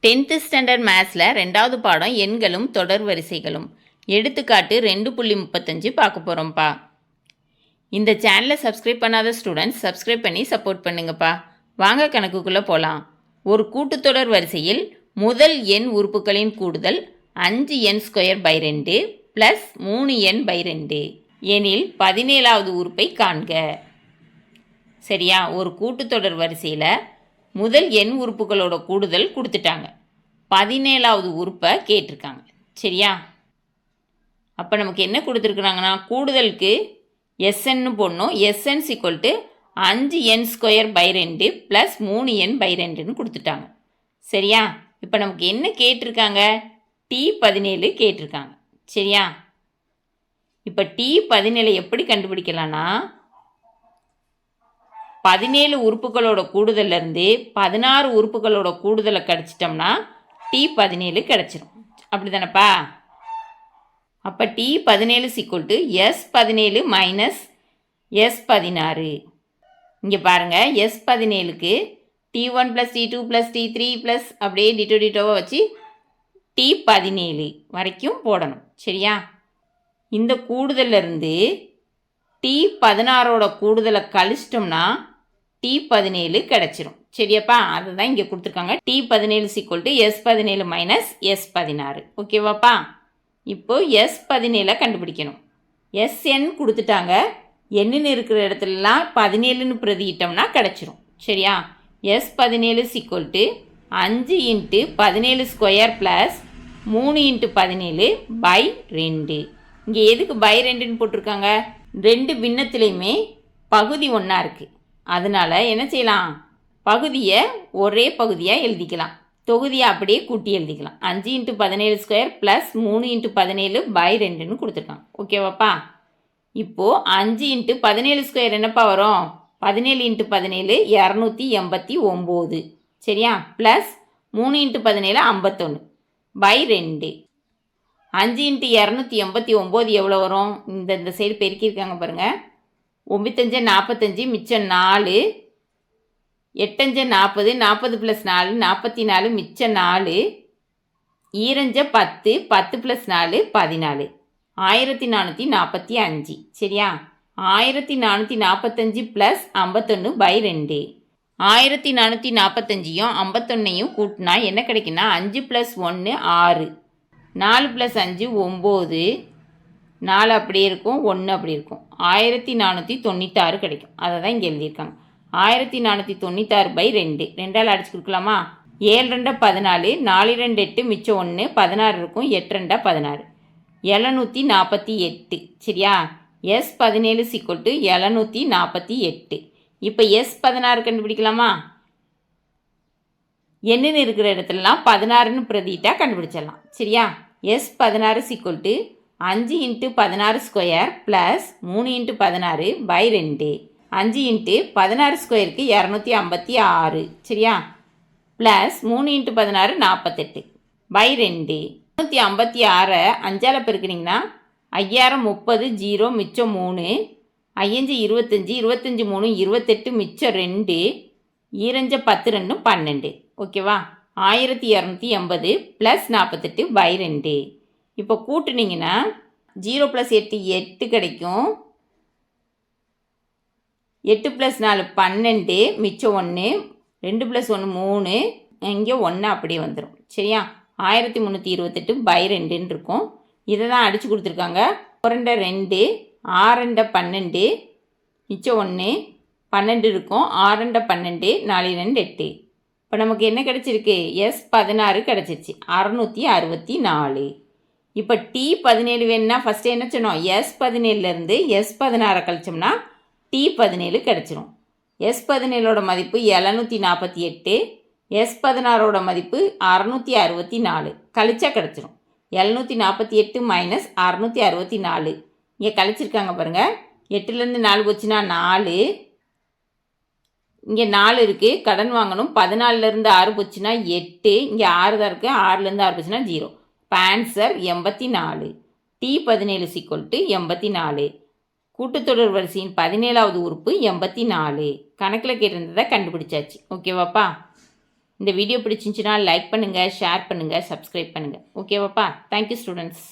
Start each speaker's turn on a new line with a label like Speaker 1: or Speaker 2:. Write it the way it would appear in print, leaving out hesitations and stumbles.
Speaker 1: 10th standard மேத்ஸில் 2வது பாடம் எண்களும் தொடர் வரிசைகளும் எடுத்துக்காட்டு 2.35 பார்க்க போகிறோம்ப்பா. இந்த சேனலை சப்ஸ்கிரைப் பண்ணாத ஸ்டூடெண்ட்ஸ் சப்ஸ்கிரைப் பண்ணி சப்போர்ட் பண்ணுங்கப்பா. வாங்க கணக்குக்குள்ளே போகலாம். ஒரு கூட்டுத்தொடர் வரிசையில் முதல் எண் உறுப்புகளின் கூடுதல் 5n²/2 ப்ளஸ் 3n/2 எனில் 17வது உறுப்பை காண்க. சரியா? ஒரு கூட்டுத்தொடர் வரிசையில் முதல் எண் உறுப்புகளோட கூடுதல் கொடுத்துட்டாங்க. 17வது உறுப்பை கேட்டிருக்காங்க. சரியா? அப்போ நமக்கு என்ன கொடுத்துருக்குறாங்கன்னா, கூடுதலுக்கு எஸ்என்னு போடணும். எஸ்என் = 5n²/2 ப்ளஸ் 3n/2ன்னு கொடுத்துட்டாங்க. சரியா? இப்போ நமக்கு என்ன கேட்டிருக்காங்க? T17 கேட்டிருக்காங்க. சரியா? இப்போ T17 எப்படி கண்டுபிடிக்கலான்னா, 17 உறுப்புகளோட கூடுதலேருந்து 16 உறுப்புகளோட கூடுதலை கழிச்சிட்டோம்னா T17 கிடச்சிரும். அப்படி தானேப்பா? அப்போ T17 = S17 மைனஸ் S16. இங்கே பாருங்கள், S17க்கு T1 + T2 + T3 ப்ளஸ் அப்படியே டிட்டோவை வச்சு T17 வரைக்கும் போடணும். சரியா? இந்த கூடுதலிருந்து T16ஓட கூடுதலை கழிச்சிட்டோம்னா T17 கிடச்சிரும். சரியாப்பா? அதுதான் இங்கே கொடுத்துருக்காங்க. T17 = S17 minus S16. ஓகேவாப்பா? இப்போது S17 கண்டுபிடிக்கணும். SN கொடுத்துட்டாங்க. என்னன்னு இருக்கிற இடத்துலலாம் 17ன்னு பிரதியிட்டோம்னா கிடச்சிரும். சரியா? S17 = 5 × 17² plus 3 × 17/2. இங்கே எதுக்கு /2ன்னு போட்டிருக்காங்க? ரெண்டு பின்னத்துலேயுமே பகுதி ஒன்றா இருக்குது. அதனால் என்ன செய்யலாம்? பகுதியை ஒரே பகுதியாக எழுதிக்கலாம். தொகுதியை அப்படியே கூட்டி எழுதிக்கலாம். 5 × 17² ப்ளஸ் 3 × 17/2ன்னு கொடுத்துருக்காங்க. ஓகேவாப்பா? இப்போது 5 × 17² என்னப்பா வரும்? 17 × 17 289. சரியா? ப்ளஸ் 3 × 17 51/2. 5 × 289 எவ்வளோ வரும்? இந்த சைடு பெருக்கியிருக்காங்க பாருங்கள். 9 45, மிச்சம் 4, 8 40, 40 + 4 44, மிச்சம் 4, 2 10, 10 + 4 14, 1445. சரியா? 1445 ப்ளஸ் 51/2. 1445யும் 51யும் கூட்டினா என்ன கிடைக்குன்னா 5 + 1 6, 4 + 5 9, 4 அப்படியே இருக்கும், 1 அப்படி இருக்கும். 1496 கிடைக்கும். அதை தான் இங்கே எழுதியிருக்காங்க. 1496/2. 2ஆல் அடிச்சு கொடுக்கலாமா? 7 2 14, 4 2 8, மிச்சம் 1 16 இருக்கும். 8 2 16, 748. சரியா? S17 = 748. இப்போ S16 கண்டுபிடிக்கலாமா? என்னன்னு இருக்கிற இடத்துலலாம் 16ன்னு பிரதிட்டா கண்டுபிடிச்சிடலாம். சரியா? S16 = 5 × 16² plus 3 × 16/2. 5 × 16² 256. சரியா? ப்ளஸ் 3 × 16 48/2. 256 5ஆல் பெருக்குனிங்கன்னா 5000 30 0, மிச்சம் 3, 5 25, 25 3 28, மிச்சம் 2, 2 10 2 12. ஓகேவா? 1280 ப்ளஸ் 48/2. இப்போ கூட்டுனீங்கன்னா 0 + 8 8 கிடைக்கும். 8 + 4 12, மிச்சம் 1, 2 + 1 3, இங்கே 1 அப்படியே வந்துடும். சரியா? 1328/2ன்னு இருக்கும். இதை தான் அடித்து கொடுத்துருக்காங்க. 4 2, 6 12, மிச்சம் 1 12 இருக்கும். 6 12, 4 2 8. இப்போ நமக்கு என்ன கிடச்சிருக்கு? S16 கிடச்சிருச்சு. 664. இப்போ T17 வேணும்னா ஃபஸ்ட்டு என்ன சொன்னோம்? S17லேருந்து S16 கழிச்சோம்னா T17 கிடச்சிரும். S17ஓட மதிப்பு 748, S16ஓட மதிப்பு 664. கழிச்சா கிடச்சிரும். 748 மைனஸ் 664. இங்கே கழிச்சிருக்காங்க பாருங்கள். 8லேருந்து 4 போச்சுன்னா 4, இங்கே 4 இருக்குது, கடன் வாங்கணும். 14லேருந்து 6 போச்சுன்னா 8, இங்கே 6 தான் இருக்குது. 6லேருந்து 6 போச்சுன்னா 0. இப்போ ஆன்சர் 84. T17 = 84. கூட்டுத்தொடர் வரிசையின் 17வது உறுப்பு 84. கணக்கில் கேட்டிருந்ததை கண்டுபிடிச்சாச்சு. ஓகேவாப்பா? இந்த வீடியோ பிடிச்சிருந்துச்சுன்னா லைக் பண்ணுங்கள், ஷேர் பண்ணுங்கள், சப்ஸ்கிரைப் பண்ணுங்கள். ஓகேவாப்பா? Thank you students.